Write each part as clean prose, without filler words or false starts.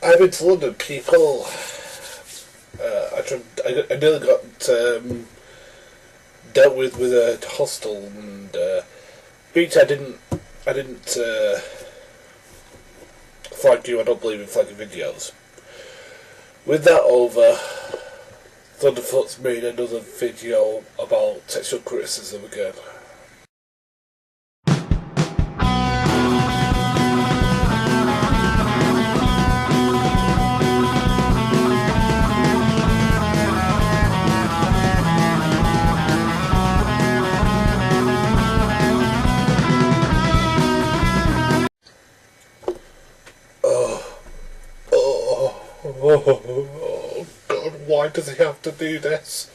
I'm into London, people. I nearly got dealt with a hostel, and beach. I didn't flag you. I don't believe in flagging videos. With that over, Thunderf00t's made another video about textual criticism again. Oh God, why does he have to do this?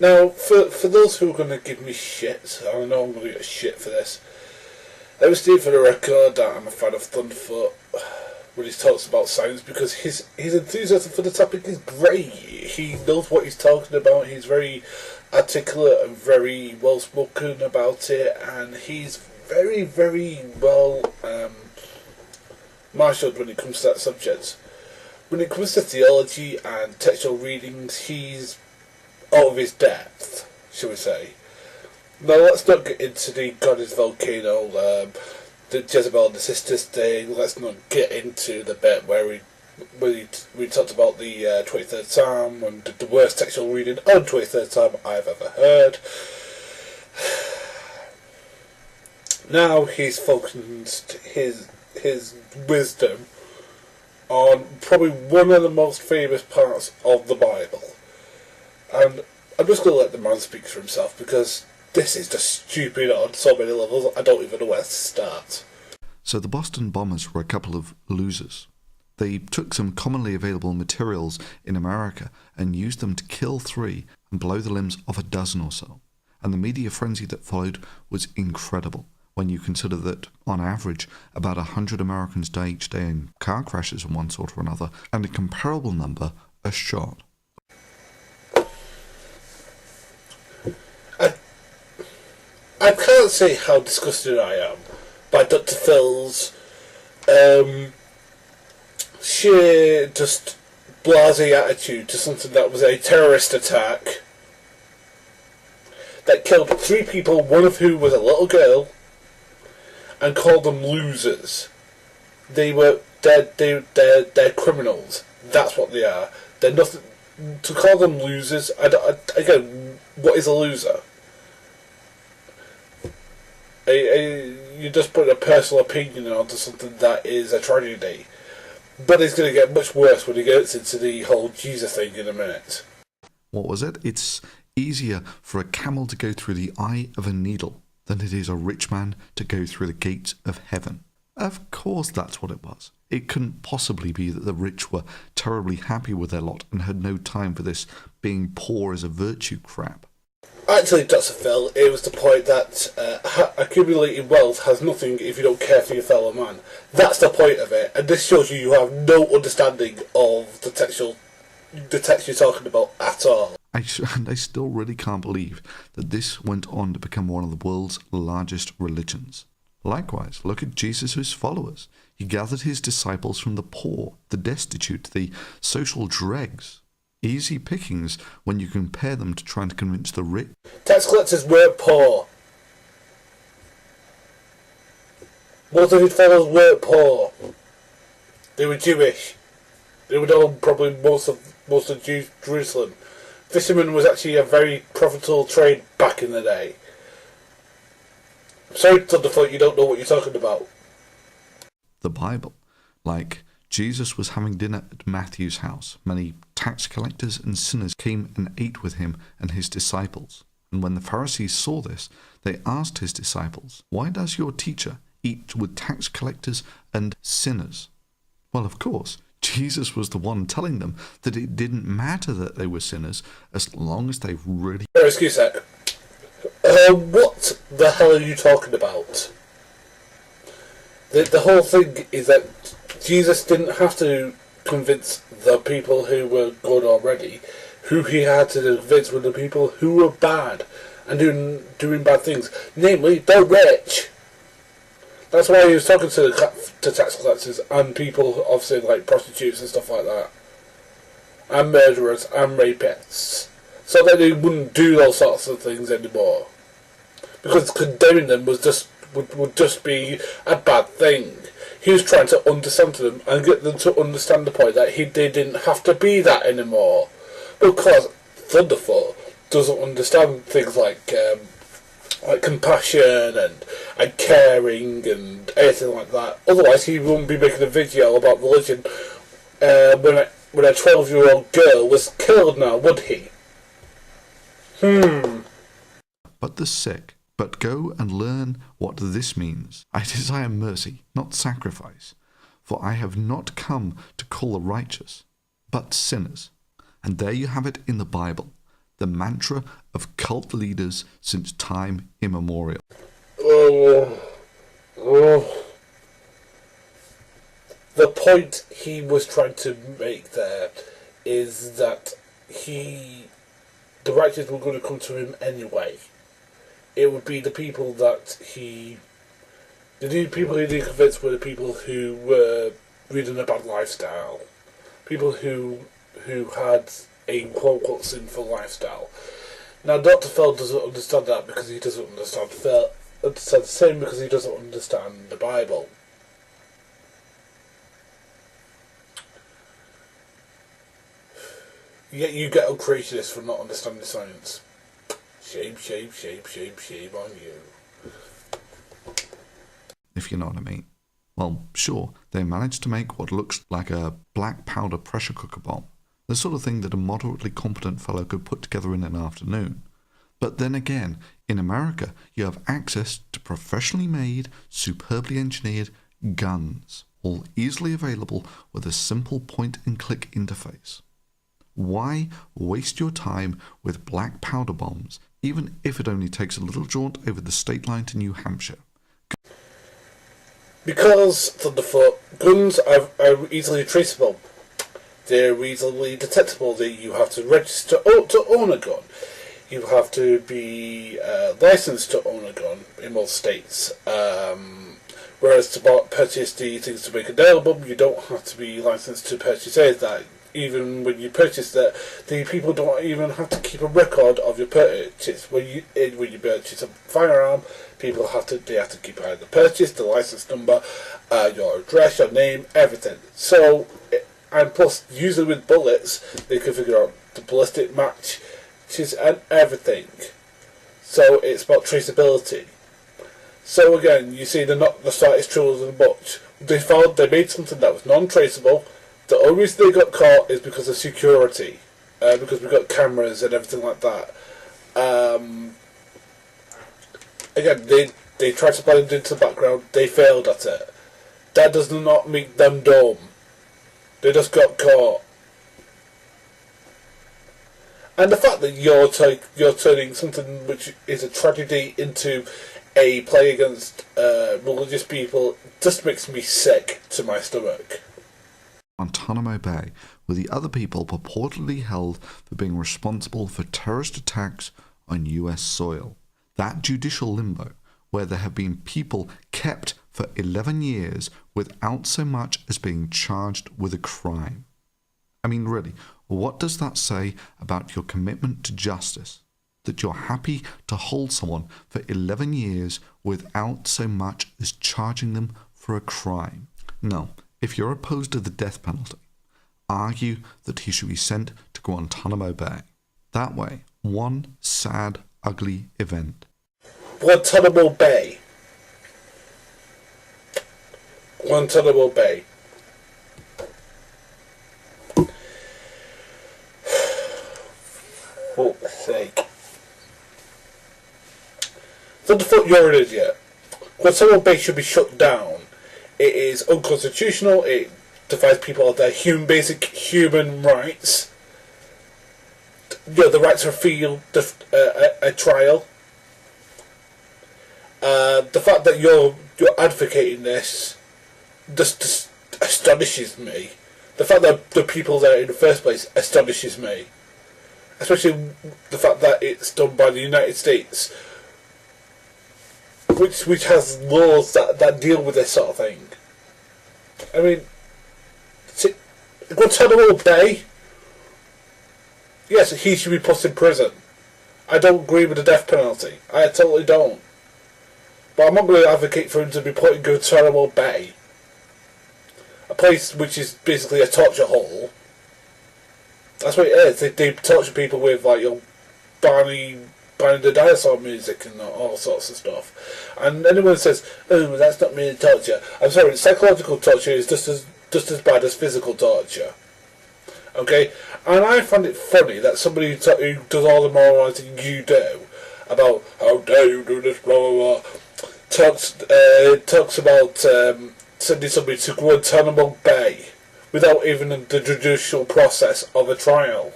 Now, for those who are going to give me shit, I know I'm going to get shit for this. Let me state for the record that I'm a fan of Thunderf00t when he talks about science, because his enthusiasm for the topic is great. He knows what he's talking about. He's very articulate and very well spoken about it, and he's very, very well marshalled when it comes to that subject. When it comes to theology and textual readings, he's out of his depth, shall we say. Now, let's not get into the God is volcano, the Jezebel and the sisters thing. Let's not get into the bit where we talked about the 23rd Psalm and the worst textual reading on 23rd Psalm I've ever heard. Now he's focused his wisdom on probably one of the most famous parts of the Bible. And I'm just going to let the man speak for himself, because this is just stupid on so many levels, I don't even know where to start. So the Boston bombers were a couple of losers. They took some commonly available materials in America and used them to kill 3 and blow the limbs off a dozen or so. And the media frenzy that followed was incredible, when you consider that, on average, about 100 Americans die each day in car crashes of one sort or another, and a comparable number are shot. I can't say how disgusted I am by Dr. Phil's sheer, just blasé attitude to something that was a terrorist attack that killed 3 people, one of whom was a little girl, and called them losers. They're criminals. That's what they are. They're nothing. To call them losers, again, what is a loser? You just put a personal opinion onto something that is a tragedy. But it's going to get much worse when he gets into the whole Jesus thing in a minute. What was it? It's easier for a camel to go through the eye of a needle than it is a rich man to go through the gates of heaven. Of course that's what it was. It couldn't possibly be that the rich were terribly happy with their lot and had no time for this being poor as a virtue crap. Actually, Dr. Phil, it was the point that accumulating wealth has nothing if you don't care for your fellow man. That's the point of it, and this shows you have no understanding of the text you're talking about at all. And I still really can't believe that this went on to become one of the world's largest religions. Likewise, look at Jesus' followers. He gathered his disciples from the poor, the destitute, the social dregs. Easy pickings when you compare them to trying to convince the rich. Tax collectors weren't poor. Most of his followers weren't poor. They were Jewish. They would own probably most of Jerusalem. Fishermen was actually a very profitable trade back in the day. Sorry, Thunderf00t, you don't know what you're talking about. The Bible, like Jesus was having dinner at Matthew's house. Many tax collectors and sinners came and ate with him and his disciples. And when the Pharisees saw this, they asked his disciples, "Why does your teacher eat with tax collectors and sinners?" Well, of course, Jesus was the one telling them that it didn't matter that they were sinners as long as they really... Excuse me. What the hell are you talking about? The whole thing is that Jesus didn't have to convince the people who were good already. Who he had to convince were the people who were bad and doing bad things. Namely, the rich. That's why he was talking to tax collectors and people, obviously, like prostitutes and stuff like that, and murderers and rapists, so that they wouldn't do those sorts of things anymore. Because condemning them was would just be a bad thing. He was trying to understand them and get them to understand the point that they didn't have to be that anymore. Because Thunderfoot doesn't understand things like compassion and caring and anything like that. Otherwise, he wouldn't be making a video about religion when a 12-year-old girl was killed now, would he? But the sick, but go and learn what this means. I desire mercy, not sacrifice, for I have not come to call the righteous, but sinners. And there you have it in the Bible, the mantra of cult leaders since time immemorial. The point he was trying to make there is that the righteous were going to come to him anyway. It would be the people that the people he didn't convince were the people who were leading a bad lifestyle. People who had a quote-unquote sinful lifestyle. Now, Dr. Fell doesn't understand that because he doesn't understand the same because he doesn't understand the Bible. Yet you get a creationist for not understanding science. Shame, shame, shame, shame, shame on you. If you know what I mean. Well, sure, they managed to make what looks like a black powder pressure cooker bomb. The sort of thing that a moderately competent fellow could put together in an afternoon. But then again, in America, you have access to professionally made, superbly engineered guns, all easily available with a simple point-and-click interface. Why waste your time with black powder bombs, even if it only takes a little jaunt over the state line to New Hampshire? Because, Thunderfoot, guns are easily traceable. They're easily detectable. You have to register to own a gun. You have to be licensed to own a gun in most states. Whereas to purchase the things to make an album, you don't have to be licensed to purchase that. Even when you purchase that, the people don't even have to keep a record of your purchase. When you purchase a firearm, they have to keep the purchase, the license number, your address, your name, everything. So, and plus, usually with bullets, they can figure out the ballistic matches and everything. So it's about traceability. So again, you see, they're not the slightest children much. They made something that was non-traceable. The only reason they got caught is because of security, because we've got cameras and everything like that. Again, they tried to blend into the background, they failed at it. That does not make them dumb. They just got caught. And the fact that you're turning something which is a tragedy into a play against religious people just makes me sick to my stomach. Guantanamo Bay, where the other people purportedly held for being responsible for terrorist attacks on US soil. That judicial limbo, where there have been people kept for 11 years without so much as being charged with a crime. I mean, really, what does that say about your commitment to justice? That you're happy to hold someone for 11 years without so much as charging them for a crime? No. If you're opposed to the death penalty, argue that he should be sent to Guantanamo Bay. That way, one sad, ugly event. Guantanamo Bay. Guantanamo Bay. For fuck's sake. Thunderfoot, you're an idiot. Guantanamo Bay should be shut down. It is unconstitutional. It defies people of their basic human rights. The right to a trial. The fact that you're advocating this just astonishes me. The fact that the people there in the first place astonishes me. Especially the fact that it's done by the United States. which has laws that deal with this sort of thing. I mean, Guantanamo Bay. Yes, he should be put in prison. I don't agree with the death penalty. I totally don't. But I'm not going to advocate for him to be put in Guantanamo Bay, a place which is basically a torture hole. That's what it is. They torture people with, like, Barney the dinosaur music and all sorts of stuff. And anyone says, "Oh, that's not really torture." I'm sorry, psychological torture is just as bad as physical torture. Okay, and I find it funny that somebody who does all the moralising you do about how dare you do this, blah blah blah, talks about sending somebody to Guantanamo Bay without even the judicial process of a trial.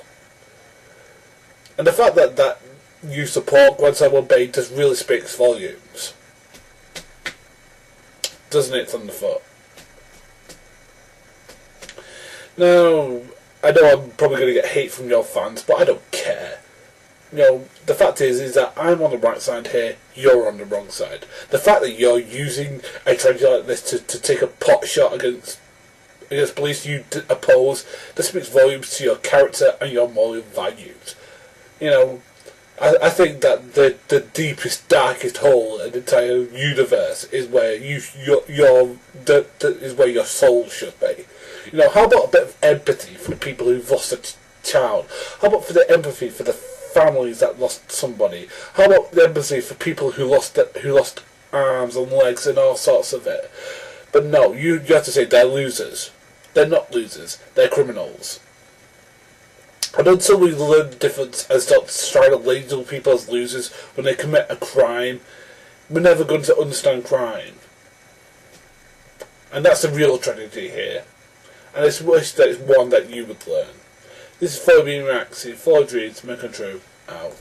And the fact that you support Guantanamo Bay just really speaks volumes, doesn't it, Thunderfoot? Now, I know I'm probably going to get hate from your fans, but I don't care. The fact is that I'm on the right side here, you're on the wrong side. The fact that you're using a tragedy like this to take a pot shot against police you oppose, this speaks volumes to your character and your moral values. I think that the deepest, darkest hole in the entire universe is where is where your soul should be. How about a bit of empathy for the people who've lost a child? How about for the empathy for the families that lost somebody? How about the empathy for people who lost arms and legs and all sorts of it? But no, you have to say they're losers. They're not losers. They're criminals. And until we learn the difference and stop trying to label people as losers when they commit a crime, we're never going to understand crime. And that's the real tragedy here. And it's wish that it's one that you would learn. This is Phoneybeetlemaniacxs. Follow dreams, make them true. Out.